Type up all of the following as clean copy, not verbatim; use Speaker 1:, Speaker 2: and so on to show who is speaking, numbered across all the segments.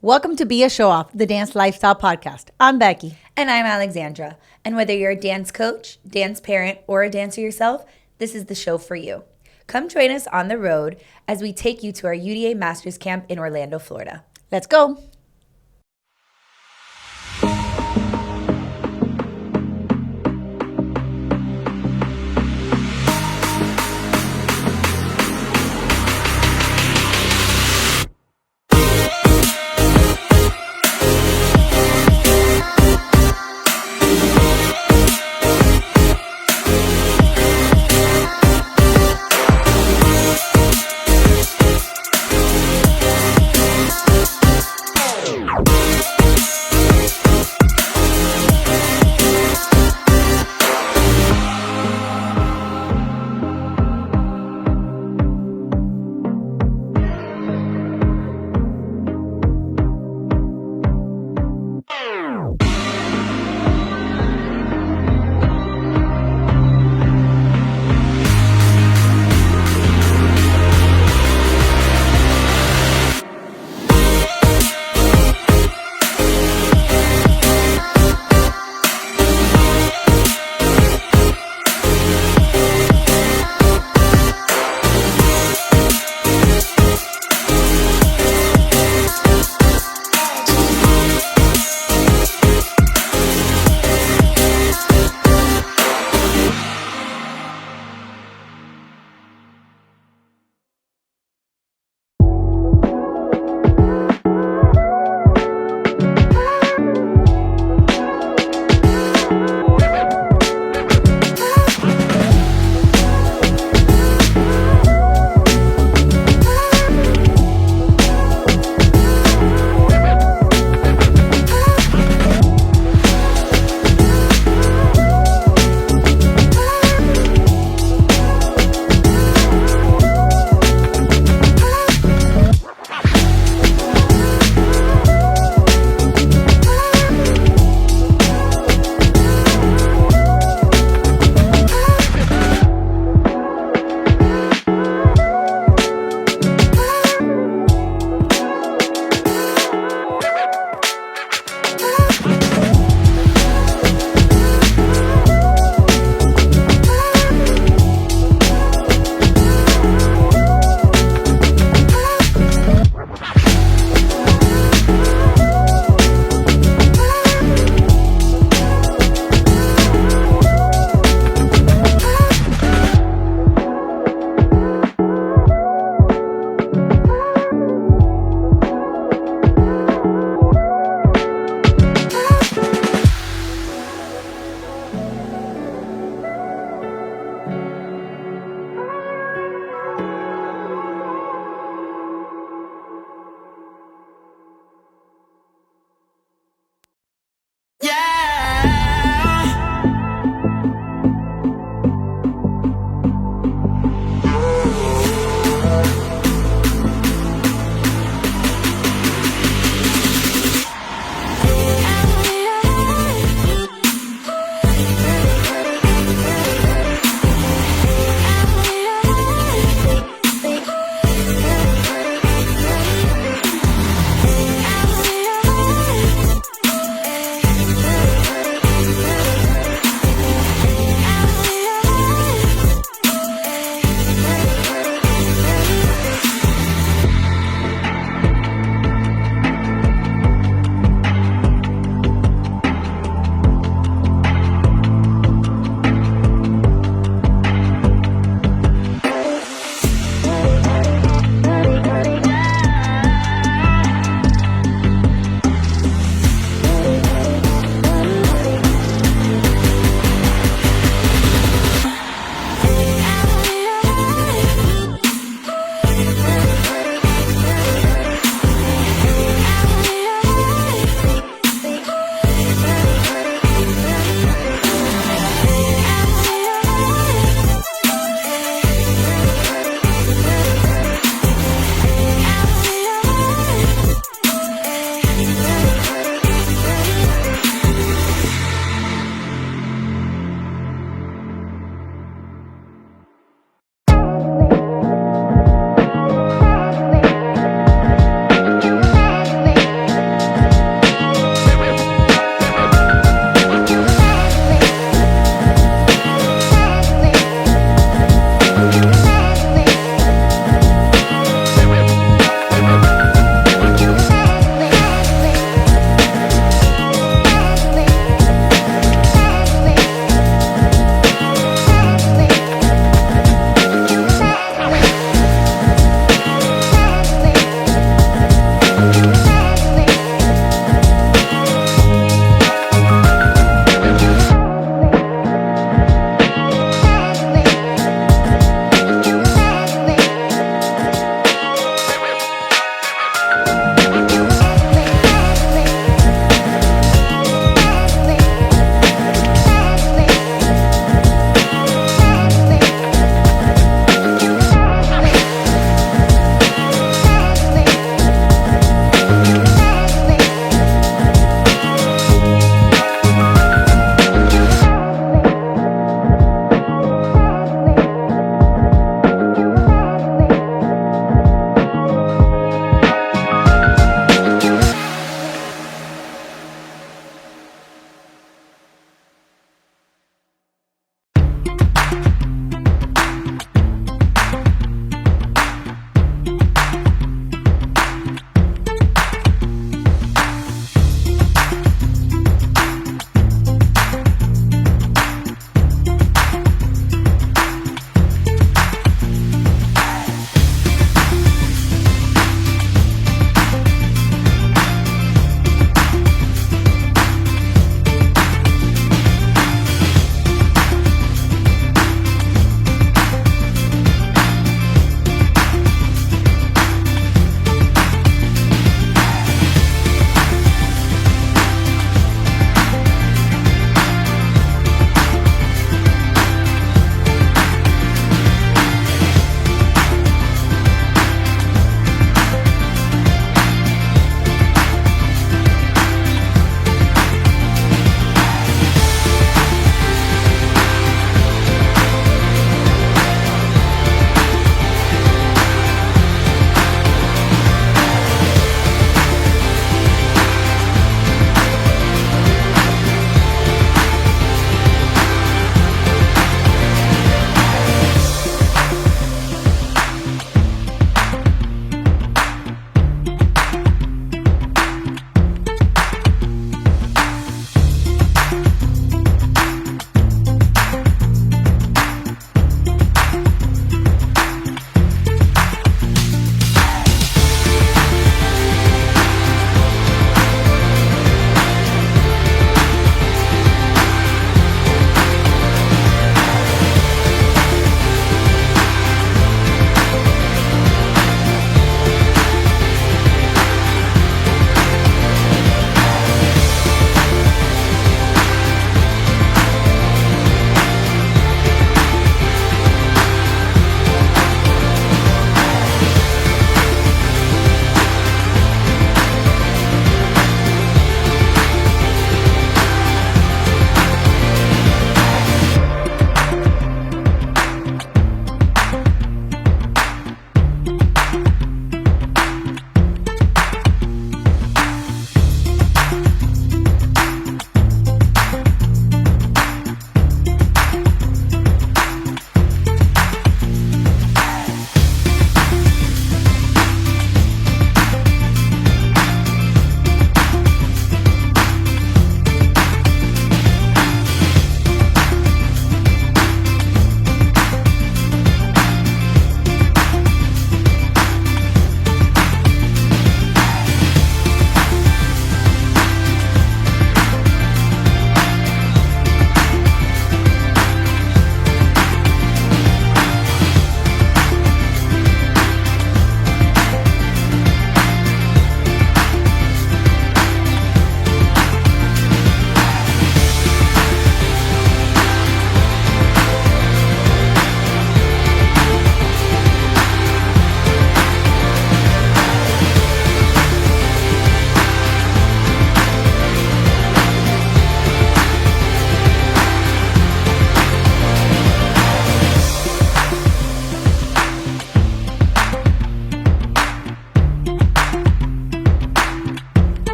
Speaker 1: Welcome to B.A.Showoff, the Dance Lifestyle Podcast. I'm Becky.
Speaker 2: And I'm Alexandra. And whether you're a dance coach, dance parent, or a dancer yourself, this is the show for you. Come join us on the road as we take you to our UDA Masters Camp in Orlando, Florida.
Speaker 1: Let's go.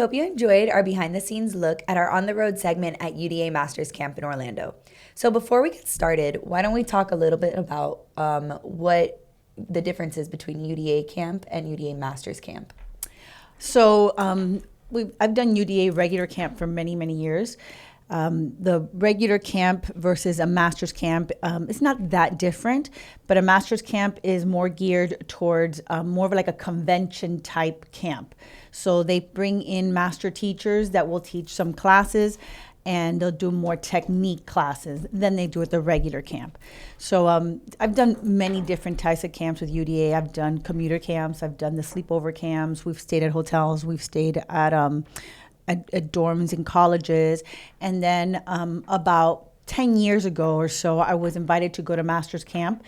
Speaker 2: hope you enjoyed our behind the scenes look at our on the road segment at UDA Masters Camp in Orlando. So before we get started, why don't we talk a little bit about what the difference is between UDA Camp and UDA Masters Camp?
Speaker 1: So I've done UDA regular camp for many, many years. The regular camp versus a master's camp, it's not that different, but a master's camp is more geared towards more of like a convention type camp. So they bring in master teachers that will teach some classes, and they'll do more technique classes than they do at the regular camp. So I've done many different types of camps with UDA. I've done commuter camps. I've done the sleepover camps. We've stayed at hotels. We've stayed at dorms in colleges. And then about 10 years ago or so, I was invited to go to master's camp.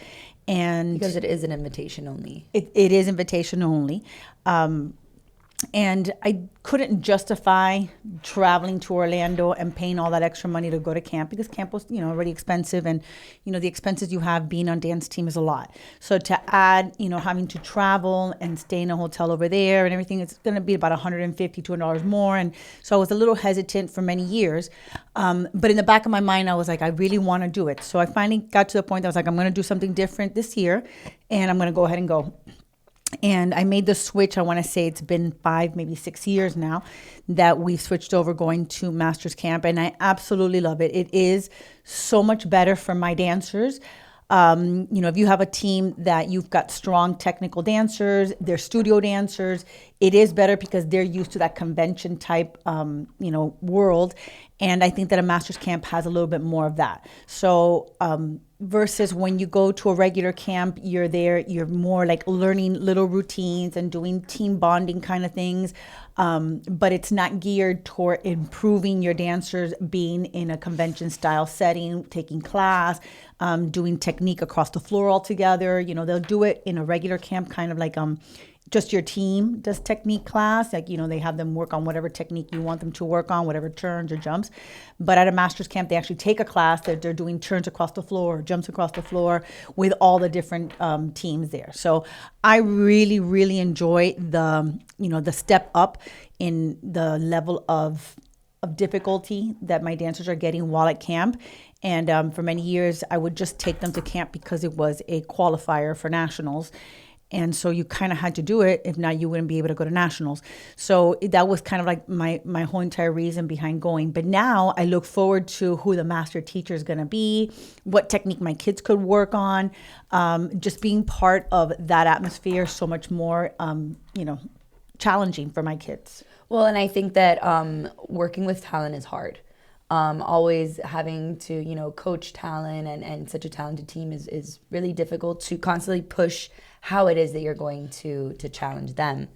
Speaker 1: And
Speaker 2: because it is an invitation only.
Speaker 1: It is invitation only. And I couldn't justify traveling to Orlando and paying all that extra money to go to camp, because camp was, already expensive, and, the expenses you have being on dance team is a lot. So to add, having to travel and stay in a hotel over there and everything, it's going to be about $150, $200 more. And so I was a little hesitant for many years. But in the back of my mind, I was like, I really want to do it. So I finally got to the point that I was like, I'm going to do something different this year, and I'm going to go ahead and go. And I made the switch. I want to say it's been 5, maybe 6 years now that we've switched over going to Masters Camp. And I absolutely love it. It is so much better for my dancers. If you have a team that you've got strong technical dancers, they're studio dancers, it is better because they're used to that convention type, world. And I think that a master's camp has a little bit more of that. So versus when you go to a regular camp, you're there, you're more like learning little routines and doing team bonding kind of things. But it's not geared toward improving your dancers being in a convention style setting, taking class, doing technique across the floor altogether. They'll do it in a regular camp, kind of like just your team does technique class. Like, they have them work on whatever technique you want them to work on, whatever turns or jumps. But at a master's camp, they actually take a class that they're doing turns across the floor, jumps across the floor with all the different teams there. So I really, really enjoy the step up in the level of difficulty that my dancers are getting while at camp. And for many years, I would just take them to camp because it was a qualifier for nationals. And so you kind of had to do it. If not, you wouldn't be able to go to nationals. So that was kind of like my whole entire reason behind going. But now I look forward to who the master teacher is going to be, what technique my kids could work on, just being part of that atmosphere so much more, challenging for my kids.
Speaker 2: Well, and I think that working with talent is hard. Always having to, coach talent and such a talented team is really difficult to constantly push how it is that you're going to challenge them.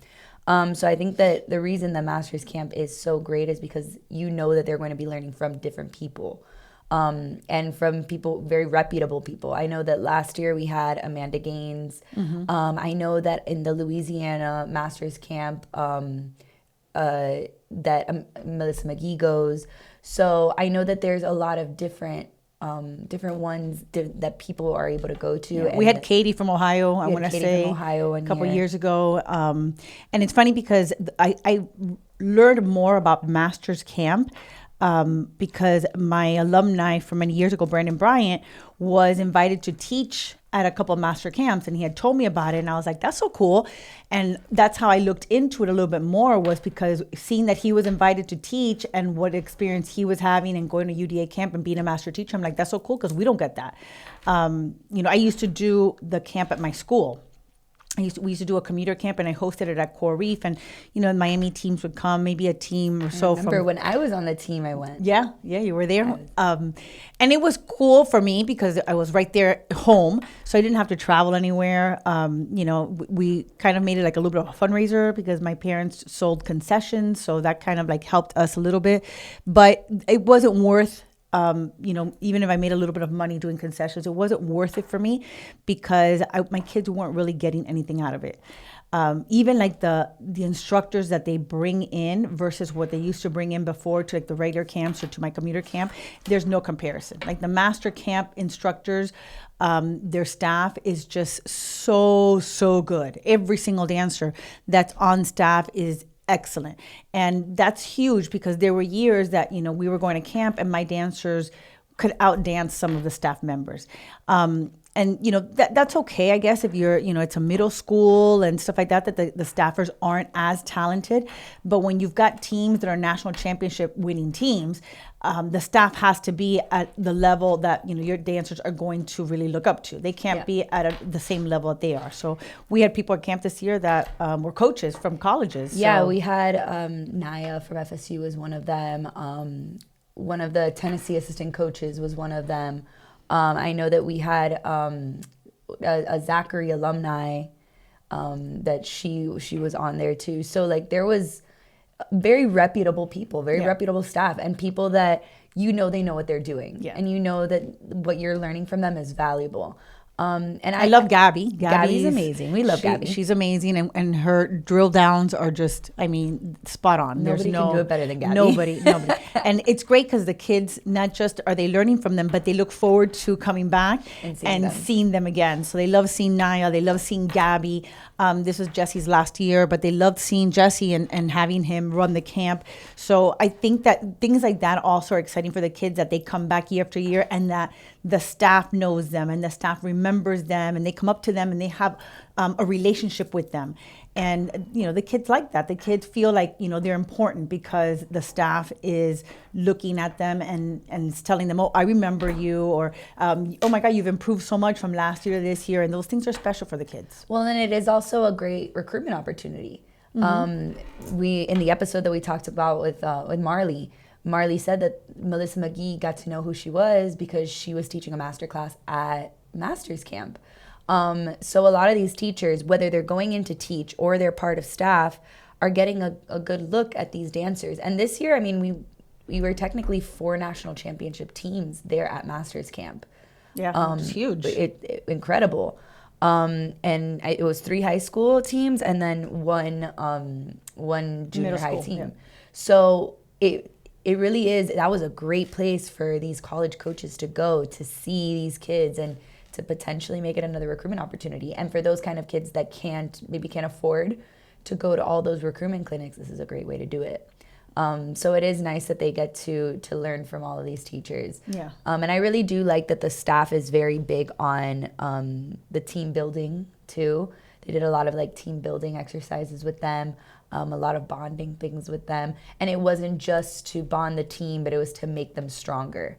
Speaker 2: So I think that the reason the Masters Camp is so great is because that they're going to be learning from different people, and from people, very reputable people. I know that last year we had Amanda Gaines. Mm-hmm. I know that in the Louisiana Masters Camp, that Melissa McGee goes. So I know that there's a lot of different ones that people are able to go to.
Speaker 1: Yeah, we had Katie from Ohio, I want to say, a couple years ago. And it's funny because I learned more about Masters Camp because my alumni from many years ago, Brandon Bryant, was invited to teach at a couple of master camps, and he had told me about it, and I was like, that's so cool. And that's how I looked into it a little bit more, was because seeing that he was invited to teach and what experience he was having and going to UDA camp and being a master teacher, I'm like, that's so cool, because we don't get that. I used to do the camp at my school. We used to do a commuter camp, and I hosted it at Coral Reef, and Miami teams would come, maybe a team or so.
Speaker 2: I remember when I was on the team, I went.
Speaker 1: Yeah, you were there. And it was cool for me because I was right there at home, so I didn't have to travel anywhere. We kind of made it like a little bit of a fundraiser because my parents sold concessions, so that kind of like helped us a little bit, but it wasn't worth. Even if I made a little bit of money doing concessions, it wasn't worth it for me because my kids weren't really getting anything out of it. Even like the instructors that they bring in versus what they used to bring in before to like the regular camps or to my commuter camp, there's no comparison. Like the master camp instructors, their staff is just so good. Every single dancer that's on staff is excellent. And that's huge because there were years that, we were going to camp and my dancers could outdance some of the staff members. And, that's okay, I guess, if you're, it's a middle school and stuff like that, that the staffers aren't as talented. But when you've got teams that are national championship winning teams, the staff has to be at the level that, your dancers are going to really look up to. They can't be at the same level that they are. So we had people at camp this year that were coaches from colleges.
Speaker 2: Yeah,
Speaker 1: so.
Speaker 2: we had Naya from FSU was one of them. One of the Tennessee assistant coaches was one of them. I know that we had a Zachary alumni that she was on there too. So like there was very reputable people, very reputable staff, and people that they know what they're doing, and that what you're learning from them is valuable. And I
Speaker 1: love Gabby.
Speaker 2: Gabby's amazing. We love Gabby.
Speaker 1: She's amazing, and her drill downs are just, spot on.
Speaker 2: Nobody can do it better than Gabby.
Speaker 1: Nobody. And it's great because the kids, not just are they learning from them, but they look forward to coming back and seeing them again. So they love seeing Naya. They love seeing Gabby. This was Jesse's last year, but they loved seeing Jesse and having him run the camp. So I think that things like that also are exciting for the kids, that they come back year after year and that the staff knows them and the staff remembers them and they come up to them and they have a relationship with them. And, the kids like that. The kids feel like, they're important because the staff is looking at them and is telling them, oh, I remember you, or, oh my God, you've improved so much from last year to this year. And those things are special for the kids.
Speaker 2: Well, and it is also a great recruitment opportunity. We, in the episode that we talked about with Marley said that Melissa McGee got to know who she was because she was teaching a masterclass at Masters Camp. So a lot of these teachers, whether they're going in to teach or they're part of staff, are getting a good look at these dancers. And this year, we were technically 4 national championship teams there at Masters Camp.
Speaker 1: Yeah, it's huge.
Speaker 2: Incredible. And it was 3 high school teams and then one junior high team. Yeah. So it really is, that was a great place for these college coaches to go to see these kids and to potentially make it another recruitment opportunity. And for those kind of kids that can't afford to go to all those recruitment clinics, this is a great way to do it. So it is nice that they get to learn from all of these teachers.
Speaker 1: Yeah.
Speaker 2: And I really do like that the staff is very big on the team building too. They did a lot of team building exercises with them, a lot of bonding things with them. And it wasn't just to bond the team, but it was to make them stronger.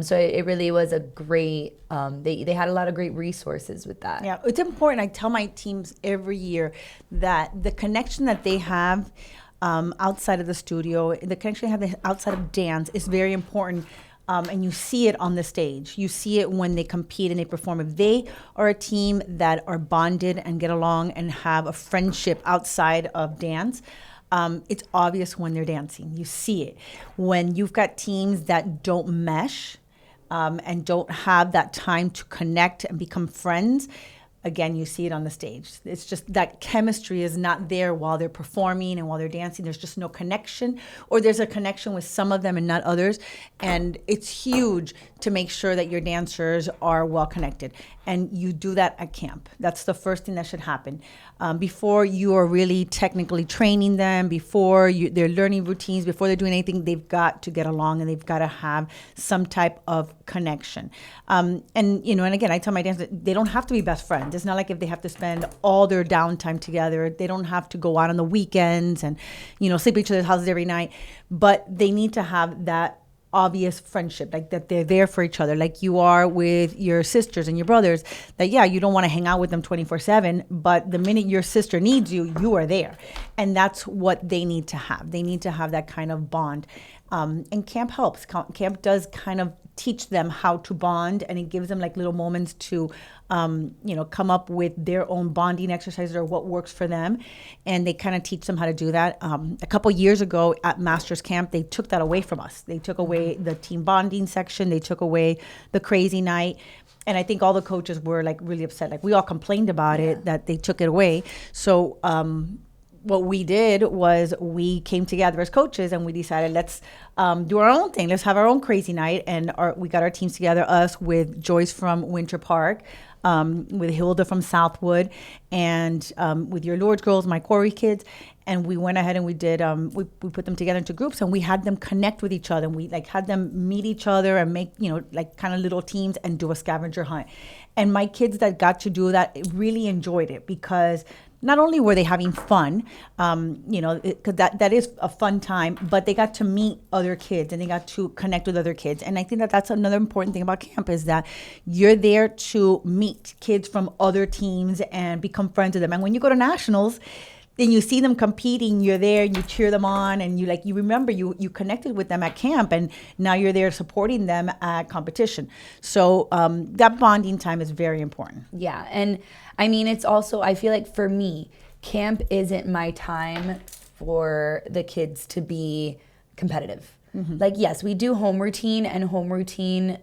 Speaker 2: So it really was a great, they had a lot of great resources with that.
Speaker 1: Yeah, it's important. I tell my teams every year that the connection that they have outside of the studio, the connection they have outside of dance is very important. And you see it on the stage. You see it when they compete and they perform. If they are a team that are bonded and get along and have a friendship outside of dance, it's obvious when they're dancing. You see it. When you've got teams that don't mesh and don't have that time to connect and become friends, again, you see it on the stage. It's just that chemistry is not there while they're performing and while they're dancing. There's just no connection, or there's a connection with some of them and not others. And it's huge to make sure that your dancers are well connected. And you do that at camp. That's the first thing that should happen. Before you are really technically training them, before they're learning routines, before they're doing anything, they've got to get along and they've got to have some type of connection. And again, I tell my dancers, they don't have to be best friends. It's not like if they have to spend all their downtime together. They don't have to go out on the weekends and, sleep at each other's houses every night. But they need to have that obvious friendship, like that they're there for each other, like you are with your sisters and your brothers, that you don't want to hang out with them 24/7, but the minute your sister needs you, you are there. And that's what they need to have. They need to have that kind of bond. And camp helps. Camp does kind of teach them how to bond, and it gives them little moments to come up with their own bonding exercises or what works for them, and they kind of teach them how to do that. A couple years ago at Masters Camp, they took that away from us. They took away the team bonding section. They took away the crazy night. And I think all the coaches were really upset. We all complained about it, that they took it away. So what we did was we came together as coaches and we decided let's do our own thing. Let's have our own crazy night. And we got our teams together, us with Joyce from Winter Park, with Hilda from Southwood, and with your Lord's girls, my Corey kids. And we went ahead and we did, we put them together into groups and we had them connect with each other. And we like had them meet each other and make, like kind of little teams and do a scavenger hunt. And my kids that got to do that really enjoyed it because not only were they having fun, because that is a fun time, but they got to meet other kids and they got to connect with other kids. And I think that that's another important thing about camp is that you're there to meet kids from other teams and become friends with them. And when you go to nationals, then you see them competing, you're there and you cheer them on and you remember you connected with them at camp and now you're there supporting them at competition. So that bonding time is very important.
Speaker 2: Yeah. And I mean, it's also, I feel like for me, camp isn't my time for the kids to be competitive. Mm-hmm. Like, yes, we do home routine and home routine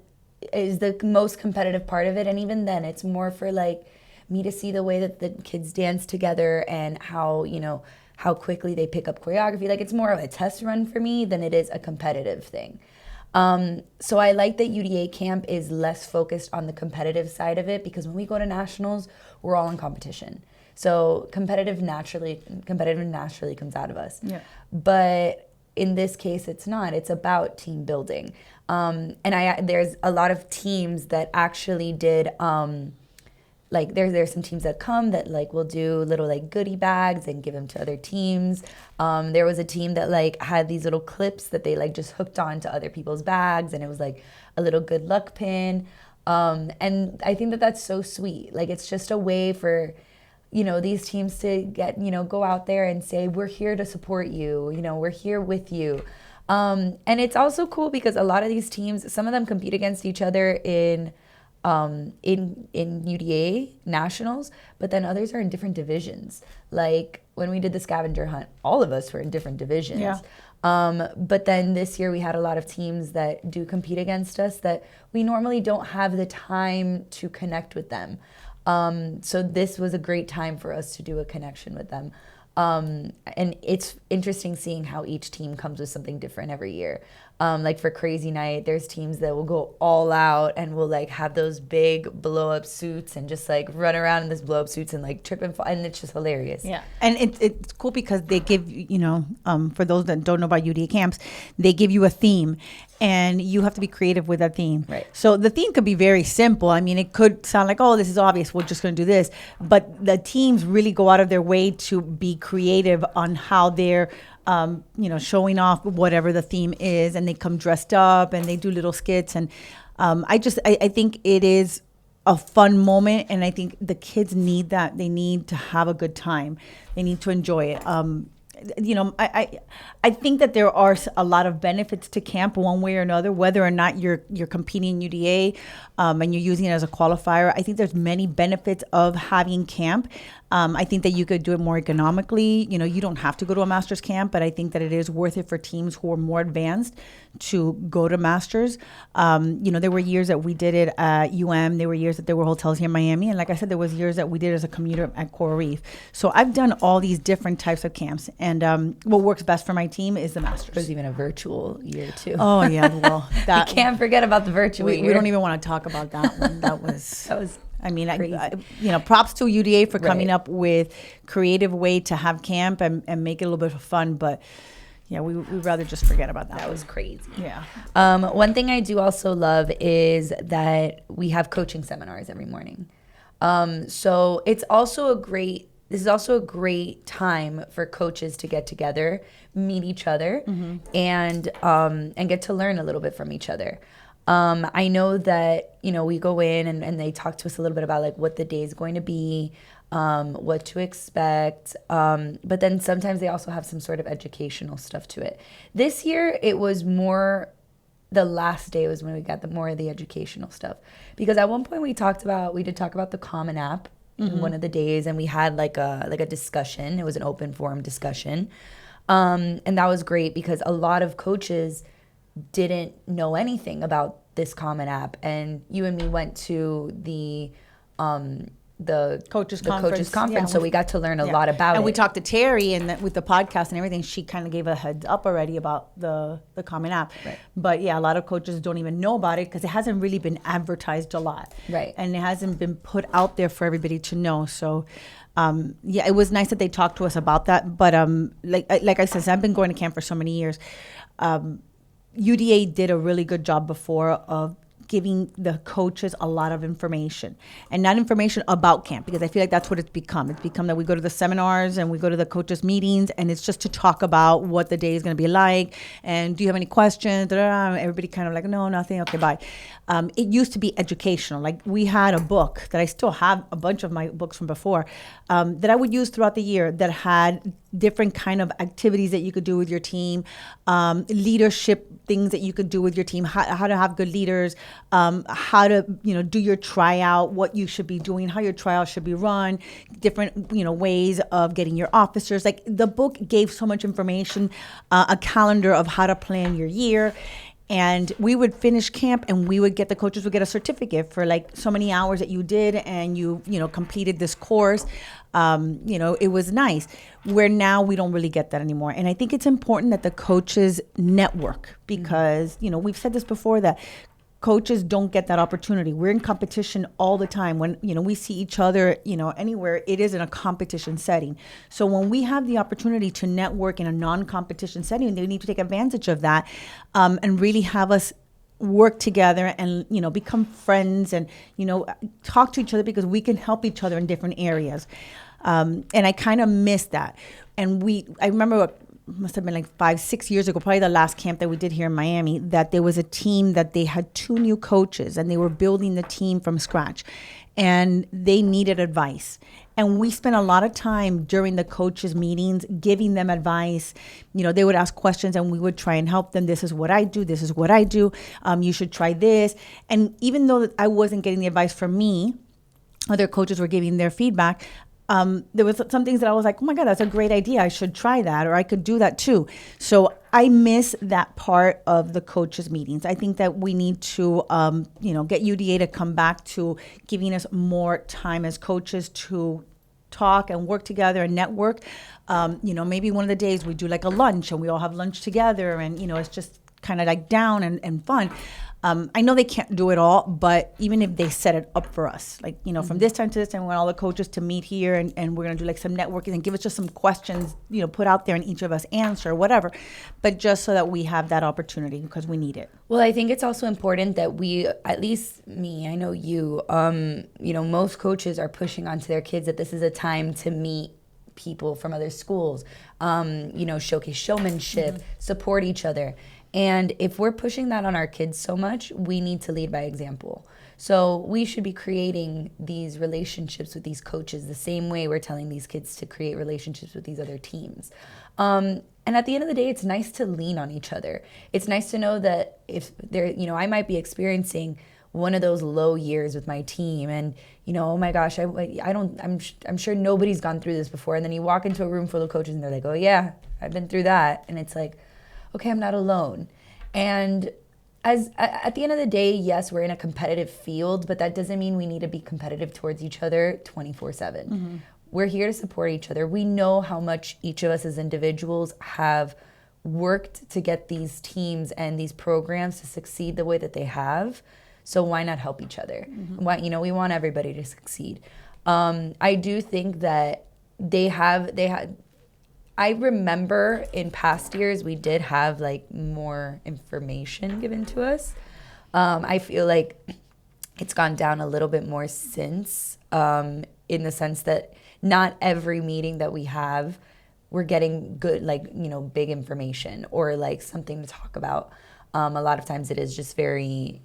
Speaker 2: is the most competitive part of it. And even then it's more for like, me to see the way that the kids dance together and how quickly they pick up choreography. Like it's more of a test run for me than it is a competitive thing. So I like that UDA camp is less focused on the competitive side of it because when we go to nationals, we're all in competition. So competitive naturally comes out of us. Yeah. But in this case, it's not. It's about team building. And there's a lot of teams that actually did. Like there's some teams that come that like will do little like goodie bags and give them to other teams. There was a team that like had these little clips that they like just hooked on to other people's bags and it was like a little good luck pin. And I think that that's so sweet. Like it's just a way for, these teams to get, go out there and say, we're here to support you. We're here with you. And it's also cool because a lot of these teams, some of them compete against each other in UDA nationals, but then others are in different divisions. Like when we did the scavenger hunt, all of us were in different divisions. Yeah. But then this year we had a lot of teams that do compete against us that we normally don't have the time to connect with them. So this was a great time for us to do a connection with them. And it's interesting seeing how each team comes with something different every year. Like for Crazy Night, there's teams that will go all out and will like have those big blow up suits and just like run around in this blow up suits and like trip and fall, and it's just hilarious.
Speaker 1: Yeah, and it's cool because they give for those that don't know about UDA camps, they give you a theme. And you have to be creative with that theme.
Speaker 2: Right.
Speaker 1: So the theme could be very simple. I mean, it could sound like, oh, this is obvious. We're just going to do this. But the teams really go out of their way to be creative on how they're, showing off whatever the theme is. And they come dressed up and they do little skits. And I think it is a fun moment. And I think the kids need that. They need to have a good time. They need to enjoy it. I think that there are a lot of benefits to camp one way or another, whether or not you're competing in UDA and you're using it as a qualifier. I think there's many benefits of having camp. I think that you could do it more economically. You don't have to go to a master's camp, but I think that it is worth it for teams who are more advanced to go to masters. There were years that we did it at There were years that there were hotels here in Miami. And like I said, there was years that we did it as a commuter at Coral Reef. So I've done all these different types of camps. And what works best for my team is the masters.
Speaker 2: There's even a virtual year too.
Speaker 1: Oh, yeah. Well,
Speaker 2: you can't forget about the virtual year.
Speaker 1: We don't even want to talk about that one. That was... I mean, props to UDA for coming up with creative way to have camp and make it a little bit of fun. But yeah, we'd rather just forget about that.
Speaker 2: That was crazy.
Speaker 1: Yeah.
Speaker 2: One thing I do also love is that we have coaching seminars every morning. So it's also this is also a great time for coaches to get together, meet each other, and get to learn a little bit from each other. I know that, we go in and they talk to us a little bit about like what the day is going to be, what to expect. But then sometimes they also have some sort of educational stuff to it. This year, it was more, the last day was when we got more of the educational stuff. Because at one point we did talk about the Common App in one of the days, and we had like a discussion. It was an open forum discussion. And that was great because a lot of coaches didn't know anything about this Common App, and you and me went to the the
Speaker 1: coaches
Speaker 2: conference.
Speaker 1: Yeah,
Speaker 2: So we got to learn a lot about it.
Speaker 1: And we talked to Terry, and with the podcast and everything, she kind of gave a heads up already about the Common App.
Speaker 2: Right.
Speaker 1: But yeah, a lot of coaches don't even know about it because it hasn't really been advertised a lot.
Speaker 2: Right.
Speaker 1: And it hasn't been put out there for everybody to know. So yeah, it was nice that they talked to us about that. But like I said, I've been going to camp for so many years. UDA did a really good job before of giving the coaches a lot of information, and not information about camp, because I feel like that's what it's become. It's become that we go to the seminars and we go to the coaches meetings, and it's just to talk about what the day is going to be like, and do you have any questions? Everybody kind of like, no, nothing. Okay, bye. It used to be educational. Like, we had a book that I still have, a bunch of my books from before, that I would use throughout the year, that had different kind of activities that you could do with your team, leadership things that you could do with your team, how to have good leaders, how to, do your tryout, what you should be doing, how your tryout should be run, different, ways of getting your officers. Like, the book gave so much information, a calendar of how to plan your year. And we would finish camp, and the coaches would get a certificate for like so many hours that you did, and you completed this course. It was nice. Where now we don't really get that anymore. And I think it's important that the coaches network, because, we've said this before, that coaches don't get that opportunity. We're in competition all the time. When, we see each other, anywhere, it is in a competition setting. So when we have the opportunity to network in a non-competition setting, they need to take advantage of that, and really have us work together and, become friends and, talk to each other, because we can help each other in different areas. And I kind of miss that. And I remember must have been like 5-6 years ago, probably the last camp that we did here in Miami, that there was a team that they had 2 new coaches, and they were building the team from scratch, and they needed advice. And we spent a lot of time during the coaches meetings giving them advice. They would ask questions, and we would try and help them. This is what I do. This is what I do. You should try this. And even though I wasn't getting the advice from me, other coaches were giving their feedback. There was some things that I was like, oh my God, that's a great idea. I should try that, or I could do that too. So I miss that part of the coaches meetings. I think that we need to, get UDA to come back to giving us more time as coaches to talk and work together and network. Maybe one of the days we do like a lunch, and we all have lunch together, and, it's just kind of like down and fun. I know they can't do it all, but even if they set it up for us, like, from this time to this time, we want all the coaches to meet here, and we're going to do like some networking and give us just some questions, put out there, and each of us answer, whatever. But just so that we have that opportunity, because we need it.
Speaker 2: Well, I think it's also important that we, at least me, I know you, most coaches are pushing onto their kids that this is a time to meet people from other schools, showcase showmanship, support each other. And if we're pushing that on our kids so much, we need to lead by example. So we should be creating these relationships with these coaches the same way we're telling these kids to create relationships with these other teams. And at the end of the day, it's nice to lean on each other. It's nice to know that if there, I might be experiencing one of those low years with my team, and oh my gosh, I'm sure nobody's gone through this before. And then you walk into a room full of coaches, and they're like, oh yeah, I've been through that. And it's like, okay, I'm not alone. And at the end of the day, yes, we're in a competitive field, but that doesn't mean we need to be competitive towards each other 24/7. We're here to support each other. We know how much each of us as individuals have worked to get these teams and these programs to succeed the way that they have. So why not help each other? Why, we want everybody to succeed. I do think that they had. I remember in past years we did have like more information given to us. I feel like it's gone down a little bit more since, in the sense that not every meeting that we have, we're getting good, big information or like something to talk about. A lot of times it is just very,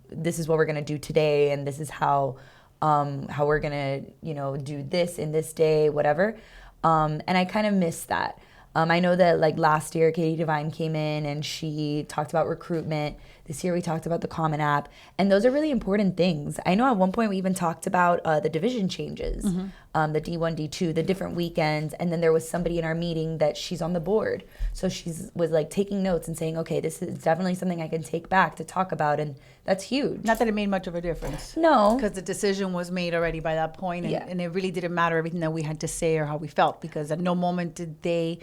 Speaker 2: this is what we're gonna do today, and this is how we're gonna, do this in this day, whatever. And I kind of miss that. I know that like last year, Katie Devine came in and she talked about recruitment. This year we talked about the Common App. And those are really important things. I know at one point we even talked about the division changes, the D1, D2, the different weekends. And then there was somebody in our meeting that she's on the board. So was like taking notes and saying, okay, this is definitely something I can take back to talk about. And that's huge.
Speaker 1: Not that it made much of a difference.
Speaker 2: No.
Speaker 1: Because the decision was made already by that point, and it really didn't matter everything that we had to say or how we felt, because at no moment did did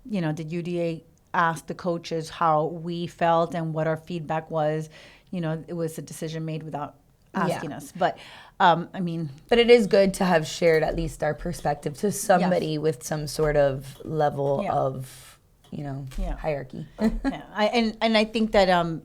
Speaker 1: UDA ask the coaches how we felt and what our feedback was. It was a decision made without asking us. But but
Speaker 2: it is good to have shared at least our perspective to somebody with some sort of level of hierarchy.
Speaker 1: I think that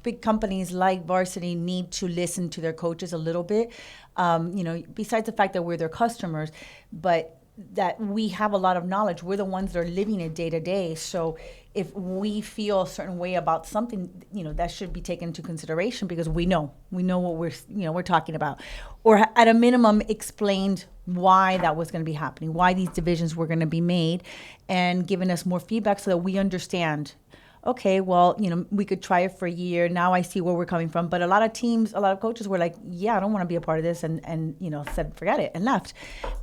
Speaker 1: big companies like Varsity need to listen to their coaches a little bit. Besides the fact that we're their customers, but that we have a lot of knowledge. We're the ones that are living it day to day. So if we feel a certain way about something, that should be taken into consideration, because we know what we're talking about, or at a minimum explained why that was going to be happening, why these divisions were going to be made, and giving us more feedback so that we understand. Okay, well, we could try it for a year. Now I see where we're coming from. But a lot of coaches were like, yeah, I don't want to be a part of this, and said, forget it, and left,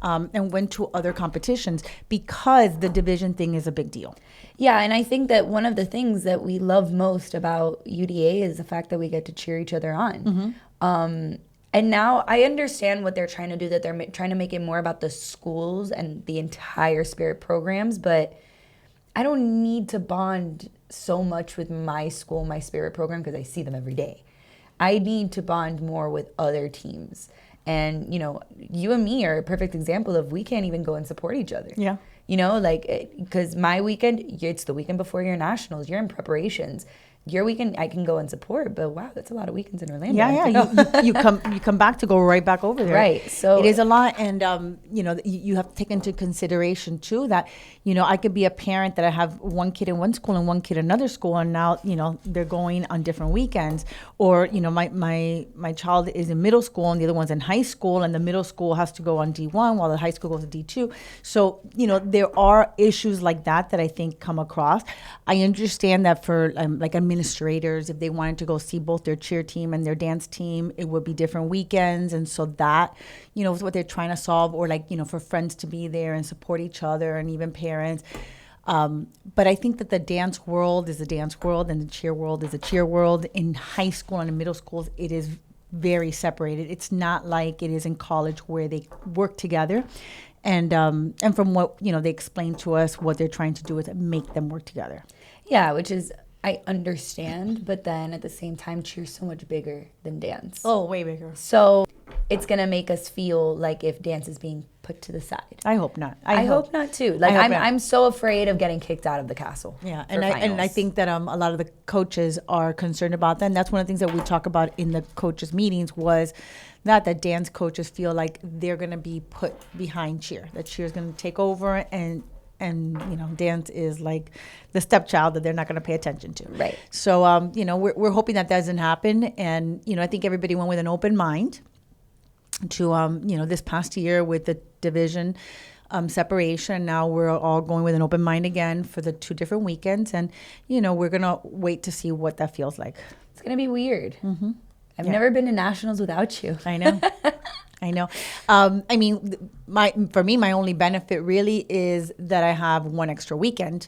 Speaker 1: and went to other competitions, because the division thing is a big deal.
Speaker 2: Yeah, and I think that one of the things that we love most about UDA is the fact that we get to cheer each other on. And now I understand what they're trying to do, that they're trying to make it more about the schools and the entire Spirit programs, but I don't need to bond so much with my school, my Spirit program, because I see them every day. I need to bond more with other teams. And, you and me are a perfect example of, we can't even go and support each other.
Speaker 1: Yeah.
Speaker 2: Because my weekend, it's the weekend before your nationals, you're in preparations. Your weekend, I can go and support, but wow, that's a lot of weekends in Orlando.
Speaker 1: Yeah. You come back to go right back over there.
Speaker 2: Right. So
Speaker 1: it is a lot, and you have to take into consideration too that I could be a parent that I have one kid in one school and one kid in another school, and now they're going on different weekends, or my child is in middle school and the other one's in high school, and the middle school has to go on D1 while the high school goes to D2. So there are issues like that I think come across. I understand that for like administrators, if they wanted to go see both their cheer team and their dance team, it would be different weekends, and so that is what they're trying to solve, or for friends to be there and support each other, and even parents. But I think that the dance world is a dance world, and the cheer world is a cheer world. In high school and in middle schools, it is very separated. It's not like it is in college, where they work together. And from what they explained to us, what they're trying to do is make them work together.
Speaker 2: Yeah, which is, I understand, but then at the same time, cheer's so much bigger than dance.
Speaker 1: Oh, way bigger.
Speaker 2: So it's going to make us feel like if dance is being put to the side.
Speaker 1: I hope not.
Speaker 2: I hope not too. Like I'm so afraid of getting kicked out of the castle.
Speaker 1: Yeah, and I think that a lot of the coaches are concerned about that. And that's one of the things that we talk about in the coaches meetings, was that dance coaches feel like they're going to be put behind cheer. That cheer is going to take over, and dance is like the stepchild that they're not going to pay attention to.
Speaker 2: Right.
Speaker 1: So we're hoping that doesn't happen, and I think everybody went with an open mind to this past year with the division separation. Now we're all going with an open mind again for the 2 different weekends, and we're gonna wait to see what that feels like.
Speaker 2: It's gonna be weird. Mm-hmm. I've never been to nationals without you.
Speaker 1: I know. I know. For me, my only benefit really is that I have one extra weekend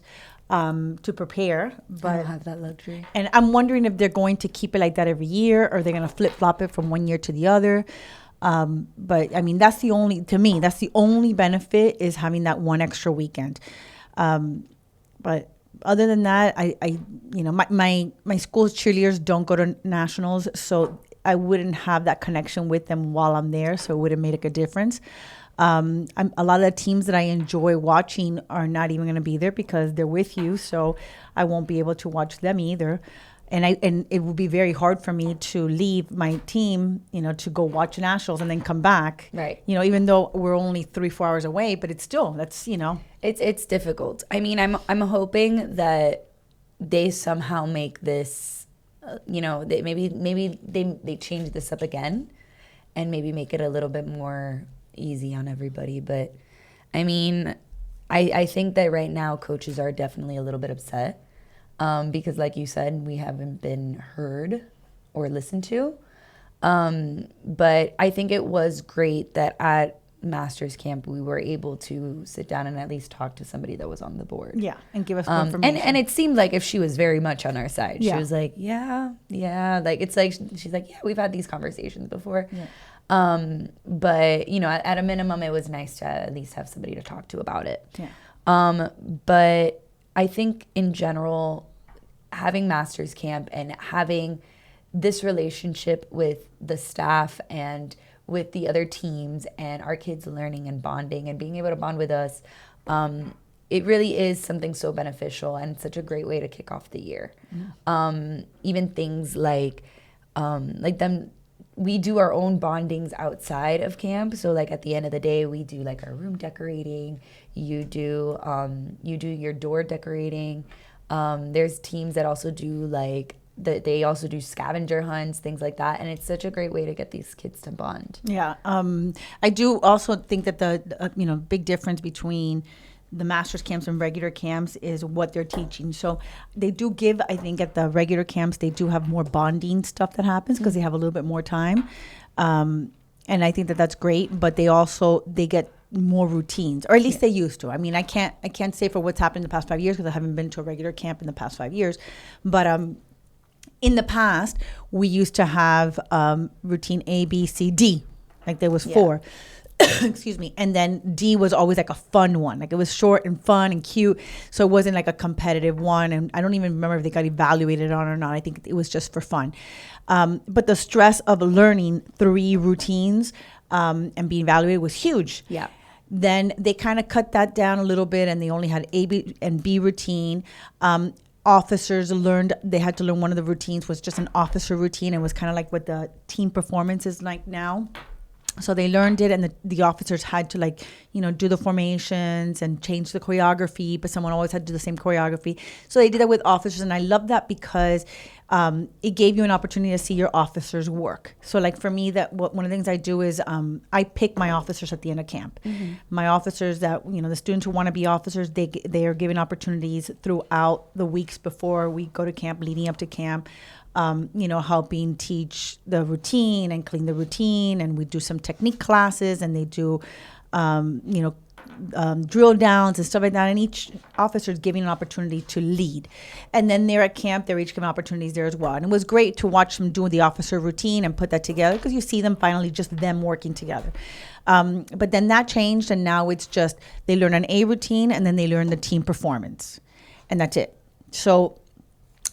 Speaker 1: to prepare. But
Speaker 2: I don't have that luxury.
Speaker 1: And I'm wondering if they're going to keep it like that every year, or they're going to flip-flop it from one year to the other. But that's the only benefit, is having that one extra weekend. But other than that, my school's cheerleaders don't go to nationals, so I wouldn't have that connection with them while I'm there, so it wouldn't make a difference. A lot of the teams that I enjoy watching are not even going to be there because they're with you, so I won't be able to watch them either. And it would be very hard for me to leave my team, to go watch nationals and then come back.
Speaker 2: Right.
Speaker 1: Even though we're only 3-4 hours away, but it's still, that's.
Speaker 2: It's difficult. I mean, I'm hoping that they somehow make this. Maybe they change this up again, and maybe make it a little bit more easy on everybody. But I mean, I think that right now coaches are definitely a little bit upset. because like you said, we haven't been heard or listened to. But I think it was great that at Masters Camp, we were able to sit down and at least talk to somebody that was on the board.
Speaker 1: Yeah, and give us more information.
Speaker 2: And it seemed like if she was very much on our side.
Speaker 1: Yeah.
Speaker 2: She was like, yeah. Like, it's like, she's like, yeah, we've had these conversations before.
Speaker 1: Yeah.
Speaker 2: But, you know, at a minimum, it was nice to at least have somebody to talk to about it.
Speaker 1: Yeah.
Speaker 2: But I think in general, having Masters Camp and having this relationship with the staff and with the other teams and our kids learning and bonding and being able to bond with us, it really is something so beneficial and such a great way to kick off the year. Even things like them, we do our own bondings outside of camp. So like at the end of the day, we do like our room decorating. You do your door decorating. There's teams that also do like they also do scavenger hunts, things like that, and it's such a great way to get these kids to bond.
Speaker 1: Yeah, I do also think that the big difference between the Masters camps and regular camps is what they're teaching. So they do give, I think, at the regular camps, they do have more bonding stuff that happens because they have a little bit more time, and I think that that's great. But they get more routines, or at least they used to. I mean, I can't say for what's happened in the past 5 years because I haven't been to a regular camp in the past 5 years, but in the past, we used to have routine A, B, C, D. Like there was 4. Excuse me. And then D was always like a fun one. Like it was short and fun and cute. So it wasn't like a competitive one. And I don't even remember if they got evaluated on or not. I think it was just for fun. But the stress of learning 3 routines and being evaluated was huge.
Speaker 2: Yeah.
Speaker 1: Then they kind of cut that down a little bit and they only had A, B, and B routine. Officers learned, they had to learn one of the routines was just an officer routine. It was kind of like what the team performance is like now. So they learned it, and the officers had to do the formations and change the choreography, but someone always had to do the same choreography. So they did that with officers, and I love that because it gave you an opportunity to see your officers work. So like for me, one of the things I do is I pick my officers at the end of camp. Mm-hmm. My officers that, the students who want to be officers, they are given opportunities throughout the weeks before we go to camp, leading up to camp. Helping teach the routine and clean the routine. And we do some technique classes, and they do, drill downs and stuff like that. And each officer is giving an opportunity to lead. And then they're at camp, they're each given opportunities there as well. And it was great to watch them do the officer routine and put that together because you see them finally just them working together. But then that changed, and now it's just they learn an A routine and then they learn the team performance. And that's it. So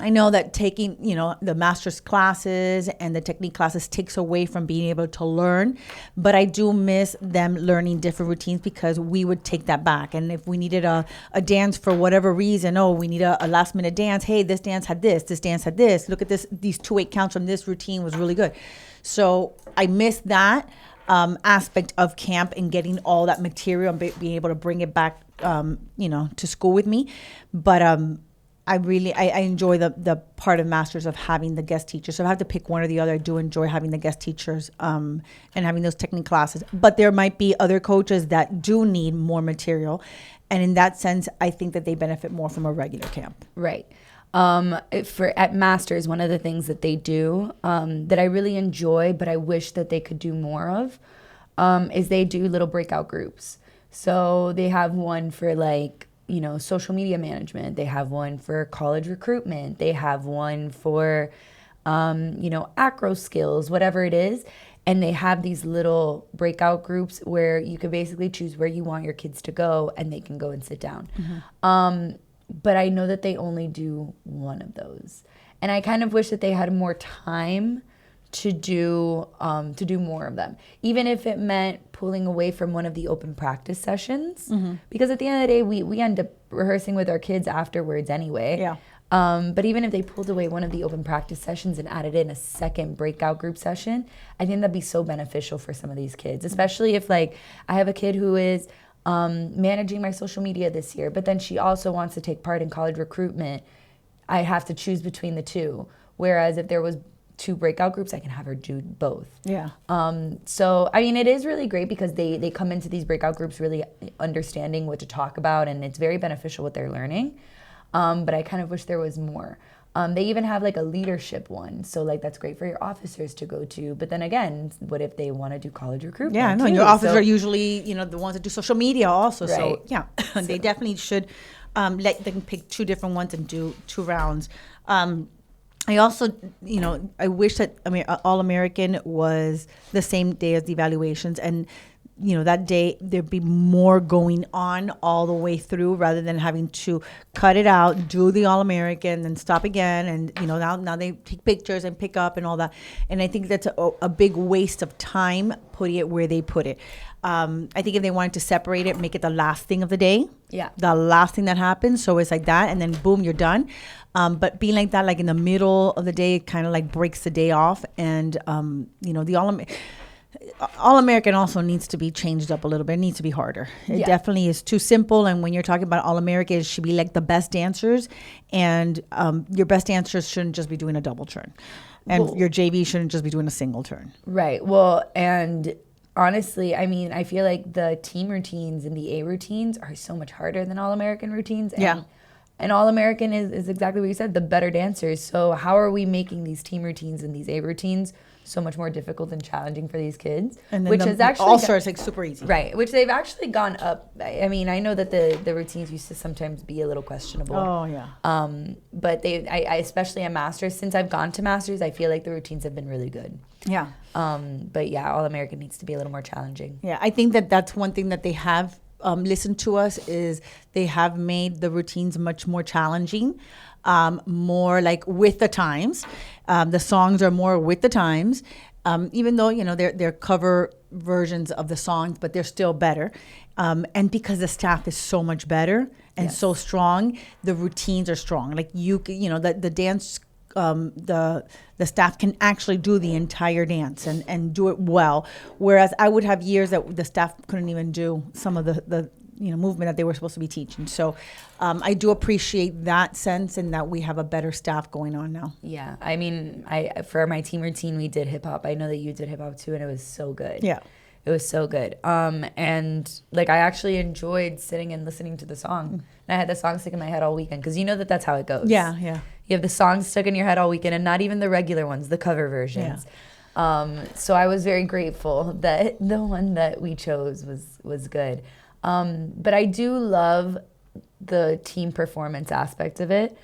Speaker 1: I know that taking, the master's classes and the technique classes takes away from being able to learn, but I do miss them learning different routines because we would take that back. And if we needed a dance for whatever reason, we need a last minute dance. Hey, this dance had this dance had this. Look at this, these 2/8 counts from this routine was really good. So I miss that aspect of camp and getting all that material and being able to bring it back, to school with me. But, I enjoy the part of Masters of having the guest teachers. So if I have to pick one or the other, I do enjoy having the guest teachers and having those technique classes. But there might be other coaches that do need more material. And in that sense, I think that they benefit more from a regular camp.
Speaker 2: Right. At Masters, one of the things that they do that I really enjoy, but I wish that they could do more of, is they do little breakout groups. So they have one for social media management. They have one for college recruitment. They have one for, acro skills, whatever it is. And they have these little breakout groups where you could basically choose where you want your kids to go and they can go and sit down. Mm-hmm. But I know that they only do one of those. And I kind of wish that they had more time to do more of them, even if it meant pulling away from one of the open practice sessions, mm-hmm. because at the end of the day, we end up rehearsing with our kids afterwards anyway.
Speaker 1: Yeah.
Speaker 2: But even if they pulled away one of the open practice sessions and added in a second breakout group session, I think that'd be so beneficial for some of these kids, especially if I have a kid who is managing my social media this year, but then she also wants to take part in college recruitment. I have to choose between the two. Whereas if there was 2 breakout groups, I can have her do both.
Speaker 1: Yeah.
Speaker 2: So, I mean, it is really great because they come into these breakout groups really understanding what to talk about, and it's very beneficial what they're learning. But I kind of wish there was more. They even have like a leadership one. So like that's great for your officers to go to. But then again, what if they want to do college recruitment?
Speaker 1: Yeah, no,
Speaker 2: too?
Speaker 1: your officers
Speaker 2: So-
Speaker 1: are usually, the ones that do social media also. So
Speaker 2: Right.
Speaker 1: yeah, they definitely should let them pick two different ones and do 2 rounds. I also, I wish that All-American was the same day as the evaluations, and that day there'd be more going on all the way through rather than having to cut it out, do the All-American, then stop again, and now they take pictures and pick up and all that, and I think that's a big waste of time putting it where they put it. I think if they wanted to separate it, make it the last thing of the day.
Speaker 2: Yeah.
Speaker 1: The last thing that happens. So it's like that, and then boom, you're done. But being like that, like in the middle of the day, it kind of like breaks the day off. And, the All-American also needs to be changed up a little bit. It needs to be harder. It definitely is too simple. And when you're talking about All-American, it should be like the best dancers. And your best dancers shouldn't just be doing a double turn. And your JV shouldn't just be doing a single turn.
Speaker 2: Right. Well, and honestly, I mean, I feel like the team routines and the A routines are so much harder than All-American routines. And, and All-American is exactly what you said, the better dancers. So how are we making these team routines and these A routines so much more difficult and challenging for these kids?
Speaker 1: And then
Speaker 2: which is actually
Speaker 1: All-Stars like super easy.
Speaker 2: Right, which they've actually gone up. I mean, I know that the routines used to sometimes be a little questionable.
Speaker 1: Oh, yeah.
Speaker 2: But I especially at Masters, since I've gone to Masters, I feel like the routines have been really good.
Speaker 1: Yeah.
Speaker 2: But yeah, All-American needs to be a little more challenging.
Speaker 1: Yeah, I think that's one thing that they have listened to us is they have made the routines much more challenging, more like with the times. The songs are more with the times, even though they're cover versions of the songs, but they're still better. And because the staff is so much better and so strong, the routines are strong. Like the dance. The staff can actually do the entire dance and do it well. Whereas I would have years that the staff couldn't even do some of the movement that they were supposed to be teaching. So I do appreciate that sense and that we have a better staff going on now.
Speaker 2: Yeah. I mean, for my team routine, we did hip hop. I know that you did hip hop too, and it was so good.
Speaker 1: Yeah.
Speaker 2: It was so good. And like I actually enjoyed sitting and listening to the song. And I had the song stuck in my head all weekend because that's how it goes.
Speaker 1: Yeah, yeah.
Speaker 2: You have the songs stuck in your head all weekend, and not even the regular ones, the cover versions. Yeah. So I was very grateful that the one that we chose was good. But I do love the team performance aspect of it.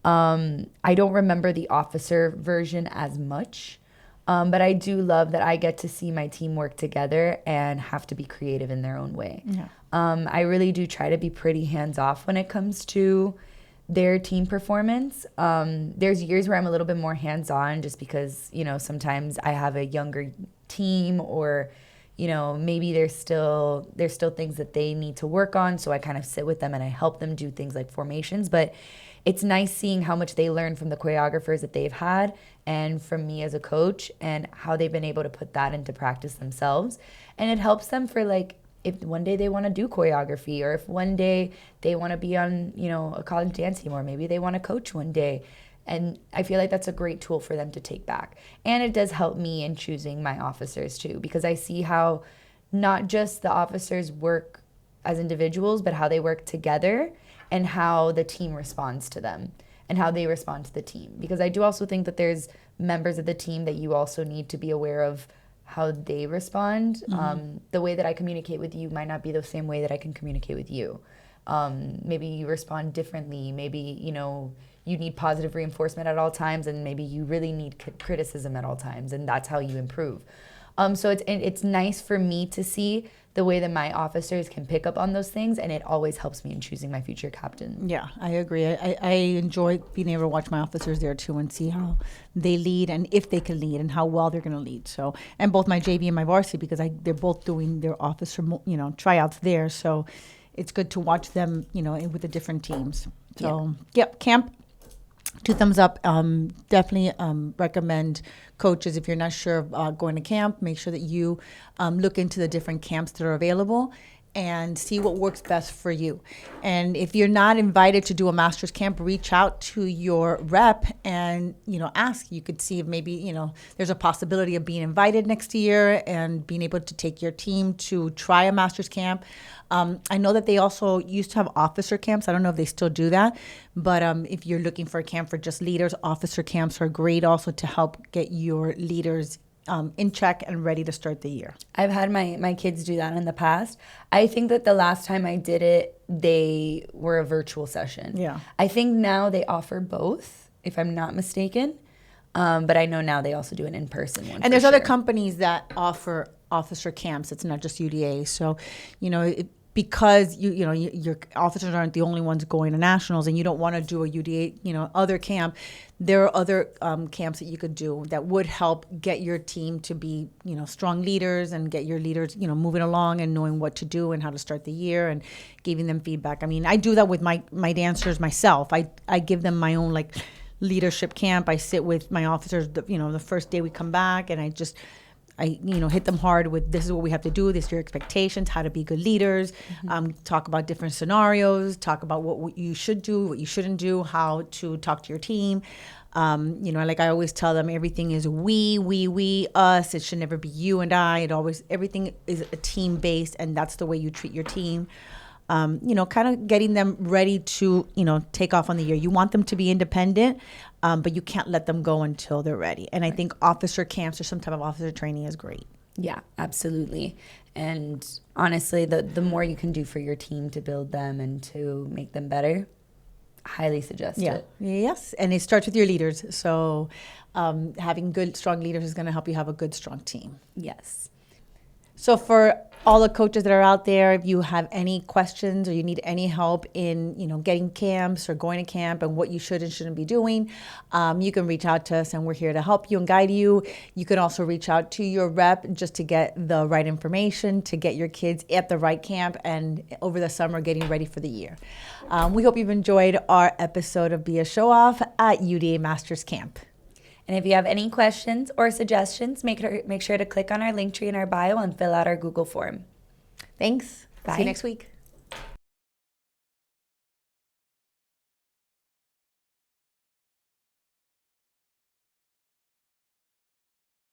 Speaker 2: I don't remember the officer version as much, but I do love that I get to see my team work together and have to be creative in their own way.
Speaker 1: Yeah.
Speaker 2: I really do try to be pretty hands-off when it comes to their team performance. There's years where I'm a little bit more hands-on just because, sometimes I have a younger team or, maybe there's still things that they need to work on. So I kind of sit with them and I help them do things like formations. But it's nice seeing how much they learn from the choreographers that they've had and from me as a coach and how they've been able to put that into practice themselves. And it helps them for like, if one day they want to do choreography or if one day they want to be on, a college dance team or maybe they want to coach one day. And I feel like that's a great tool for them to take back. And it does help me in choosing my officers too, because I see how not just the officers work as individuals, but how they work together and how the team responds to them and how they respond to the team. Because I do also think that there's members of the team that you also need to be aware of how they respond. Mm-hmm. The way that I communicate with you might not be the same way that I can communicate with you. Maybe you respond differently. Maybe, you need positive reinforcement at all times, and maybe you really need criticism at all times, and that's how you improve. So it's nice for me to see the way that my officers can pick up on those things, and it always helps me in choosing my future captain.
Speaker 1: Yeah, I agree. I enjoy being able to watch my officers there too and see how they lead and if they can lead and how well they're going to lead. So, and both my JV and my varsity, because they're both doing their officer, tryouts there. So it's good to watch them, with the different teams. So, yep, camp. 2 thumbs up. Definitely recommend coaches, if you're not sure of going to camp, make sure that you look into the different camps that are available and see what works best for you. And if you're not invited to do a master's camp, reach out to your rep and, ask. You could see if maybe, there's a possibility of being invited next year and being able to take your team to try a master's camp. I know that they also used to have officer camps. I don't know if they still do that, but if you're looking for a camp for just leaders, officer camps are great also to help get your leaders in check and ready to start the year.
Speaker 2: I've had my kids do that in the past. I think that the last time I did it, they were a virtual session.
Speaker 1: Yeah.
Speaker 2: I think now they offer both, if I'm not mistaken. But I know now they also do an in-person one.
Speaker 1: And there's other companies that offer officer camps. It's not just UDA. So, because your officers aren't the only ones going to nationals, and you don't want to do a UDA, other camp, there are other camps that you could do that would help get your team to be, strong leaders and get your leaders, moving along and knowing what to do and how to start the year and giving them feedback. I mean, I do that with my dancers myself. I give them my own leadership camp. I sit with my officers, the first day we come back, and I hit them hard with, this is what we have to do, this is your expectations, how to be good leaders, talk about different scenarios, talk about what you should do, what you shouldn't do, how to talk to your team. Like I always tell them, everything is we, us. It should never be you and I. Everything is a team based, and that's the way you treat your team. Kind of getting them ready to, take off on the year. You want them to be independent, but you can't let them go until they're ready. And I think officer camps or some type of officer training is great. Yeah, absolutely. And honestly, the more you can do for your team to build them and to make them better, highly suggest it. Yes, and it starts with your leaders. So having good, strong leaders is going to help you have a good, strong team.
Speaker 2: Yes.
Speaker 1: So for all the coaches that are out there, if you have any questions or you need any help in, getting camps or going to camp and what you should and shouldn't be doing, you can reach out to us, and we're here to help you and guide you. You can also reach out to your rep just to get the right information, to get your kids at the right camp and over the summer getting ready for the year. We hope you've enjoyed our episode of B.A.Showoff at UDA Masters Camp.
Speaker 2: And if you have any questions or suggestions, make sure to click on our link tree in our bio and fill out our Google form.
Speaker 1: Thanks.
Speaker 2: Bye.
Speaker 1: See you next week.